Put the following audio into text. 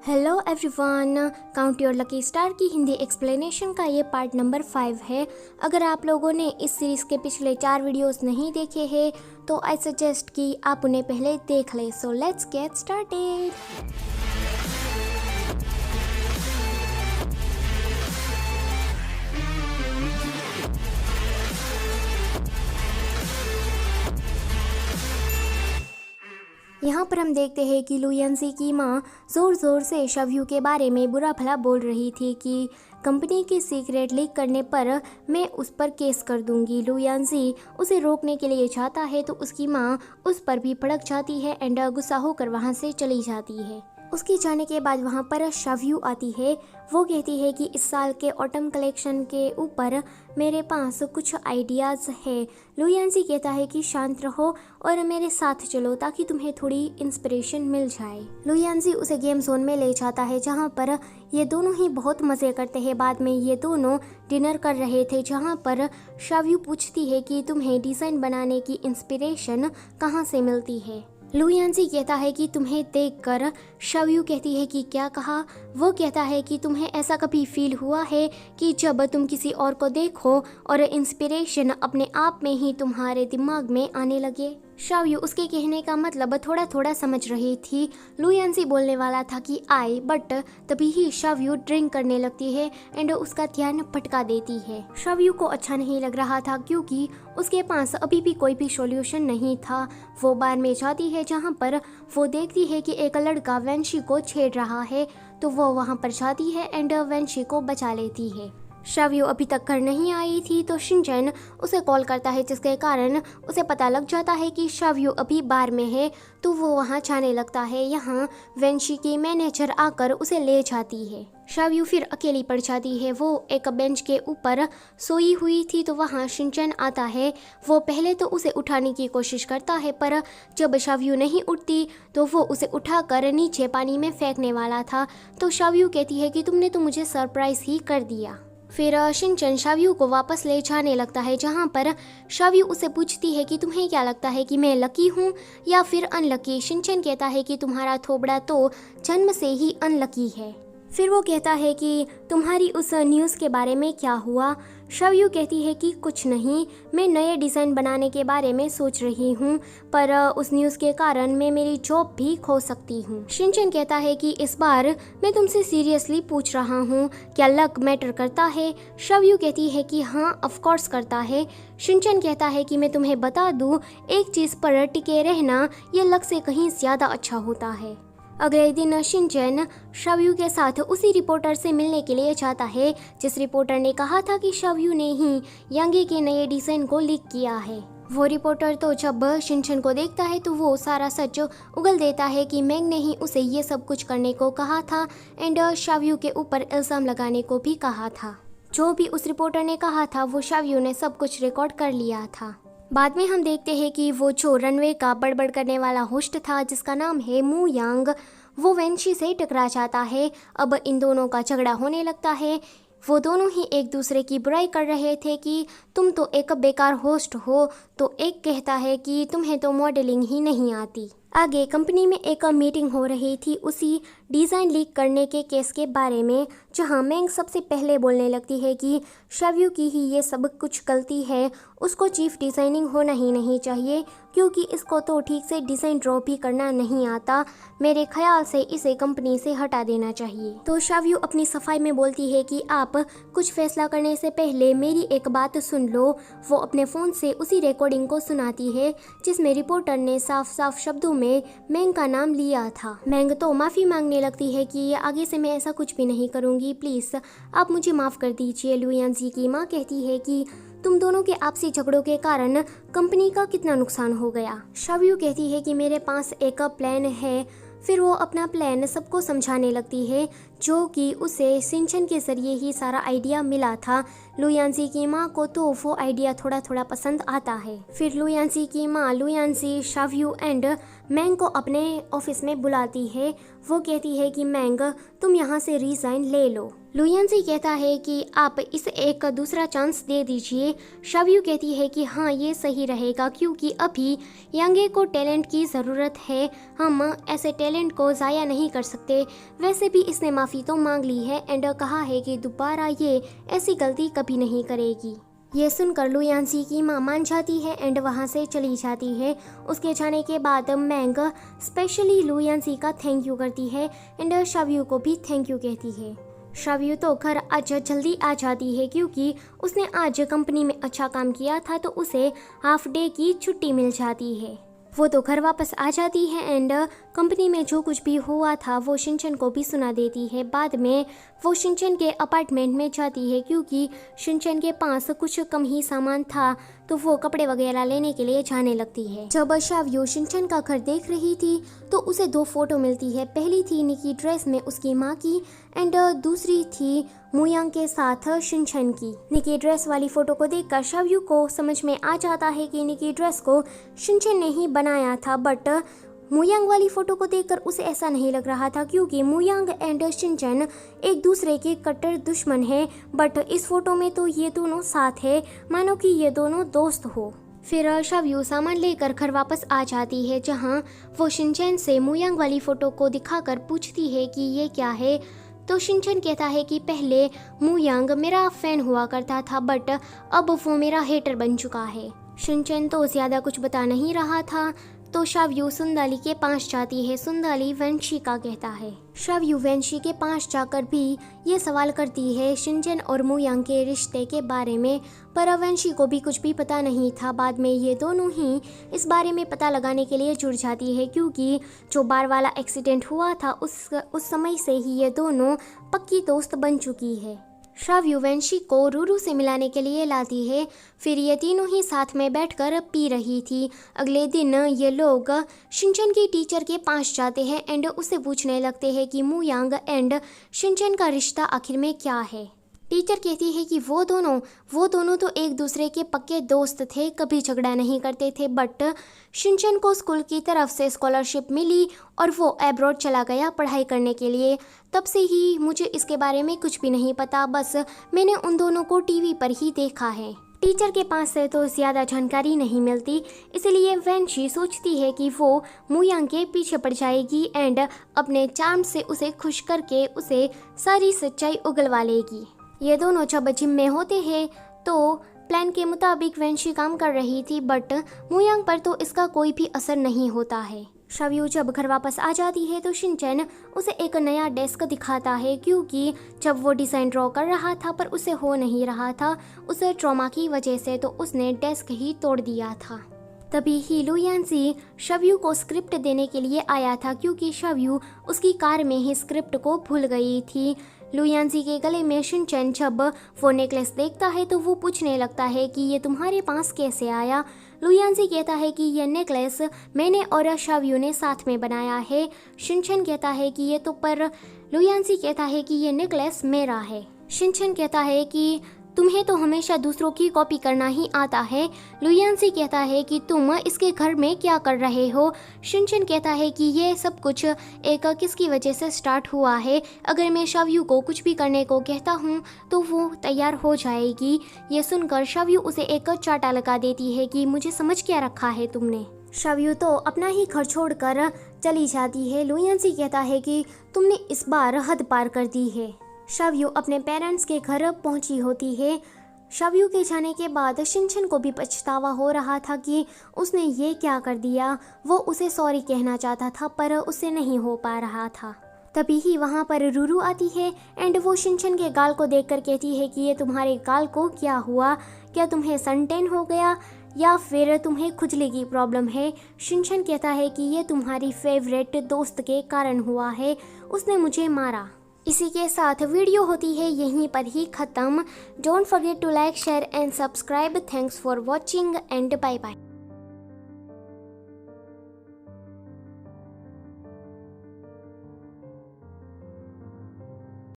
Hello everyone, count your lucky star की Hindi explanation का ये पार्ट नंबर 5 है। अगर आप लोगों ने इस सीरीज़ के पिछले 4 वीडियोस नहीं देखे हैं तो आई सजेस्ट कि आप उन्हें पहले देख लें। So let's get started. यहाँ पर हम देखते हैं कि लू यंजी की माँ ज़ोर ज़ोर से शवयू के बारे में बुरा भला बोल रही थी कि कंपनी की सीक्रेट लीक करने पर मैं उस पर केस कर दूंगी। लू यंजी उसे रोकने के लिए चाहता है तो उसकी माँ उस पर भी भड़क जाती है एंड गुस्सा होकर वहाँ से चली जाती है। उसके जाने के बाद वहाँ पर शवयू आती है। वो कहती है कि इस साल के ऑटम कलेक्शन के ऊपर मेरे पास कुछ आइडियाज़ है। लू यंजी कहता है कि शांत रहो और मेरे साथ चलो ताकि तुम्हें थोड़ी इंस्पिरेशन मिल जाए। लू यंजी उसे गेम जोन में ले जाता है जहाँ पर ये दोनों ही बहुत मज़े करते हैं। बाद में ये दोनों डिनर कर रहे थे जहाँ पर शवयू पूछती है कि तुम्हें डिज़ाइन बनाने की इंस्पिरेशन कहाँ से मिलती है। लू यंजी कहता है कि तुम्हें देखकर। शवयू कहती है कि क्या कहा। वो कहता है कि तुम्हें ऐसा कभी फील हुआ है कि जब तुम किसी और को देखो और इंस्पिरेशन अपने आप में ही तुम्हारे दिमाग में आने लगे। शवयू उसके कहने का मतलब थोड़ा थोड़ा समझ रही थी। लू यंजी बोलने वाला था कि आई, बट तभी ही शवयू ड्रिंक करने लगती है एंड उसका ध्यान भटका देती है। शवयू को अच्छा नहीं लग रहा था क्योंकि उसके पास अभी भी कोई भी सॉल्यूशन नहीं था। वो बार में जाती है जहाँ पर वो देखती है कि एक लड़का वेंशी को छेड़ रहा है तो वो वहाँ पर जाती है एंड वेंशी को बचा लेती है। शवयू अभी तक घर नहीं आई थी तो शिनचैन उसे कॉल करता है जिसके कारण उसे पता लग जाता है कि शवयू अभी बार में है तो वो वहाँ जाने लगता है। यहाँ वेंशी की मैनेजर आकर उसे ले जाती है। शवयू फिर अकेली पड़ जाती है। वो एक बेंच के ऊपर सोई हुई थी तो वहाँ शिनचैन आता है। वो पहले तो उसे उठाने की कोशिश करता है पर जब शवयू नहीं उठती तो वो उसे उठाकर नीचे पानी में फेंकने वाला था। तो शवयू कहती है कि तुमने तो मुझे सरप्राइज ही कर दिया। फिर शिनचैन शवयू को वापस ले जाने लगता है जहाँ पर शवयू उसे पूछती है कि तुम्हें क्या लगता है कि मैं लकी हूँ या फिर अनलकी। शिनचैन कहता है कि तुम्हारा थोबड़ा तो जन्म से ही अनलकी है। फिर वो कहता है कि तुम्हारी उस न्यूज़ के बारे में क्या हुआ। शवयू कहती है कि कुछ नहीं, मैं नए डिज़ाइन बनाने के बारे में सोच रही हूँ पर उस न्यूज़ के कारण मैं मेरी जॉब भी खो सकती हूँ। शिनचैन कहता है कि इस बार मैं तुमसे सीरियसली पूछ रहा हूँ, क्या लक मैटर करता है। शवयू कहती है कि हाँ ऑफ कोर्स करता है। शिनचैन कहता है कि मैं तुम्हें बता दूँ, एक चीज़ पर टिके रहना ये लक से कहीं ज़्यादा अच्छा होता है। अगले दिन शिनचैन शवयू के साथ उसी रिपोर्टर से मिलने के लिए जाता है जिस रिपोर्टर ने कहा था कि शवयू ने ही यांगी के नए डिज़ाइन को लीक किया है। वो रिपोर्टर तो जब शिनचैन को देखता है तो वो सारा सच उगल देता है कि मैंग ने ही उसे ये सब कुछ करने को कहा था एंड शवयू के ऊपर इल्ज़ाम लगाने को भी कहा था। जो भी उस रिपोर्टर ने कहा था वो शवयू ने सब कुछ रिकॉर्ड कर लिया था। बाद में हम देखते हैं कि वो जो रनवे का बड़बड़ करने वाला होस्ट था जिसका नाम है मू यांग, वो वेंशी से टकरा जाता है। अब इन दोनों का झगड़ा होने लगता है। वो दोनों ही एक दूसरे की बुराई कर रहे थे कि तुम तो एक बेकार होस्ट हो, तो एक कहता है कि तुम्हें तो मॉडलिंग ही नहीं आती। आगे कंपनी में एक मीटिंग हो रही थी उसी डिज़ाइन लीक करने के केस के बारे में, जहां मैंग सबसे पहले बोलने लगती है कि शवयू की ही ये सब कुछ गलती है, उसको चीफ डिज़ाइनिंग होना ही नहीं चाहिए क्योंकि इसको तो ठीक से डिज़ाइन ड्रॉ भी करना नहीं आता। मेरे ख्याल से इसे कंपनी से हटा देना चाहिए। तो शवयू अपनी सफाई में बोलती है कि आप कुछ फैसला करने से पहले मेरी एक बात सुन लो। वो अपने फ़ोन से उसी रिकॉर्डिंग को सुनाती है जिसमें रिपोर्टर ने साफ साफ शब्दों में मैंग का नाम लिया था। मैंग तो माफ़ी मांगने लगती है कि आगे से मैं ऐसा कुछ भी नहीं करूँगी, प्लीज़ आप मुझे माफ़ कर दीजिए। लू यंजी की माँ कहती है कि तुम दोनों के आपसी झगड़ों के कारण कंपनी का कितना नुकसान हो गया। शवयू कहती है कि मेरे पास एक प्लान है। फिर वो अपना प्लान सबको समझाने लगती है जो कि उसे शिनचैन के ज़रिए ही सारा आइडिया मिला था। लुयांजी की माँ को तो वो आइडिया थोड़ा थोड़ा पसंद आता है। फिर लुयांजी की माँ लुयांजी, शाव्यू एंड मैंग को अपने ऑफिस में बुलाती है। वो कहती है कि मैंग, तुम यहाँ से रिज़ाइन ले लो। लुयांजी कहता है कि आप इसे एक दूसरा चांस दे दीजिए। शाव्यू कहती है कि हाँ, ये सही रहेगा क्योंकि अभी यांगे को टैलेंट की ज़रूरत है, हम ऐसे टैलेंट को ज़ाया नहीं कर सकते। वैसे भी इसने माफ़ी तो मांग ली है एंड कहा है कि दोबारा ये ऐसी गलती कभी नहीं करेगी। ये सुनकर लुयांजी की माँ मान जाती है एंड वहाँ से चली जाती है। उसके जाने के बाद मैंग स्पेशली लुयांजी का थैंक यू करती है एंड शाव्यू को भी थैंक यू कहती है। शाव्यू तो घर आज जल्दी आ जाती है क्योंकि उसने आज कंपनी में अच्छा काम किया था तो उसे हाफ डे की छुट्टी मिल जाती है। वो तो घर वापस आ जाती है एंड कंपनी में जो कुछ भी हुआ था वो शिनचैन को भी सुना देती है। बाद में वो शिनचैन के अपार्टमेंट में जाती है क्योंकि शिनचैन के पास कुछ कम ही सामान था तो वो कपड़े वगैरह लेने के लिए जाने लगती है। जब शाव्यू शिनचैन का घर देख रही थी तो उसे 2 फोटो मिलती है। पहली थी निकी ड्रेस में उसकी माँ की एंड दूसरी थी मुयांग के साथ शिनचैन की। निकी ड्रेस वाली फोटो को देखकर शाव्यू को समझ में आ जाता है कि निकी ड्रेस को शिनचैन ने ही बनाया था, बट मुयांग वाली फोटो को देखकर उसे ऐसा नहीं लग रहा था क्योंकि मुयांग एंड शिनचैन एक दूसरे के कट्टर दुश्मन हैं, बट इस फोटो में तो ये दोनों साथ है, मानो कि ये दोनों दोस्त हो। फिर शाव्यू सामान लेकर घर वापस आ जाती है जहां वो शिनचैन से मुयांग वाली फोटो को दिखाकर पूछती है कि ये क्या है। तो शिनचैन कहता है कि पहले मुयांग मेरा फैन हुआ करता था बट अब वो मेरा हेटर बन चुका है। शिनचैन तो ज़्यादा कुछ बता नहीं रहा था तो शाव्यू सुंदाली के पास जाती है। सुंदाली वेंशी का कहता है। शाव्यू वेंशी के पास जाकर भी ये सवाल करती है शिनचैन और मुयांग के रिश्ते के बारे में, पर वेंशी को भी कुछ भी पता नहीं था। बाद में ये दोनों ही इस बारे में पता लगाने के लिए जुड़ जाती है क्योंकि जो बार वाला एक्सीडेंट हुआ था उस समय से ही ये दोनों पक्की दोस्त बन चुकी है। शाव्यू वेंशी को रूरू से मिलाने के लिए लाती है। फिर ये तीनों ही साथ में बैठकर पी रही थी। अगले दिन ये लोग शिनचैन की टीचर के पास जाते हैं एंड उससे पूछने लगते हैं कि मुयांग एंड शिनचैन का रिश्ता आखिर में क्या है। टीचर कहती है कि वो दोनों तो एक दूसरे के पक्के दोस्त थे, कभी झगड़ा नहीं करते थे, बट शिनचैन को स्कूल की तरफ से स्कॉलरशिप मिली और वो अब्रॉड चला गया पढ़ाई करने के लिए। तब से ही मुझे इसके बारे में कुछ भी नहीं पता, बस मैंने उन दोनों को टीवी पर ही देखा है। टीचर के पास से तो ज़्यादा जानकारी नहीं मिलती, इसलिए वेंशी सोचती है कि वो मुयांग के पीछे पड़ जाएगी एंड अपने चार्म से उसे खुश करके उसे सारी सच्चाई उगलवा लेगी। ये दोनों जब जिम में होते हैं तो प्लान के मुताबिक वेंशी काम कर रही थी, बट मुयांग पर तो इसका कोई भी असर नहीं होता है। शाव्यू जब घर वापस आ जाती है तो शिनचैन उसे एक नया डेस्क दिखाता है क्योंकि जब वो डिज़ाइन ड्रॉ कर रहा था पर उसे हो नहीं रहा था, उसे ट्रॉमा की वजह से, तो उसने डेस्क ही तोड़ दिया था। तभी ही लुयांजी शाव्यू को स्क्रिप्ट देने के लिए आया था क्योंकि शाव्यू उसकी कार में ही स्क्रिप्ट को भूल गई थी। लुयांजी के गले में शिनचैन जब वो नेकलेस देखता है तो वो पूछने लगता है कि ये तुम्हारे पास कैसे आया। लुयांजी कहता है कि ये नेकलेस मैंने और शाव्यू ने साथ में बनाया है। शिनचैन कहता है कि ये तो, पर लुयांजी कहता है कि ये नेकलेस मेरा है। शिनचैन कहता है कि तुम्हें तो हमेशा दूसरों की कॉपी करना ही आता है। लुयांजी कहता है कि तुम इसके घर में क्या कर रहे हो। शिनचैन कहता है कि ये सब कुछ एक किसकी वजह से स्टार्ट हुआ है। अगर मैं शाव्यू को कुछ भी करने को कहता हूँ तो वो तैयार हो जाएगी। ये सुनकर शाव्यू उसे एक चाटा लगा देती है कि मुझे समझ क्या रखा है तुमने। शाव्यू तो अपना ही घर छोड़कर चली जाती है। लुयांजी कहता है कि तुमने इस बार हद पार कर दी है। शाव्यू अपने पेरेंट्स के घर पहुंची होती है। शाव्यू के जाने के बाद शिनचैन को भी पछतावा हो रहा था कि उसने ये क्या कर दिया। वो उसे सॉरी कहना चाहता था पर उससे नहीं हो पा रहा था। तभी ही वहाँ पर रूरू आती है एंड वो शिनचैन के गाल को देखकर कहती है कि ये तुम्हारे गाल को क्या हुआ, क्या तुम्हें सनटैन हो गया या फिर तुम्हें खुजली की प्रॉब्लम है। शिनचैन कहता है कि ये तुम्हारी फेवरेट दोस्त के कारण हुआ है, उसने मुझे मारा। इसी के साथ वीडियो होती है यहीं पर ही ख़त्म। Don't forget to like, share and subscribe. Thanks for watching and bye bye.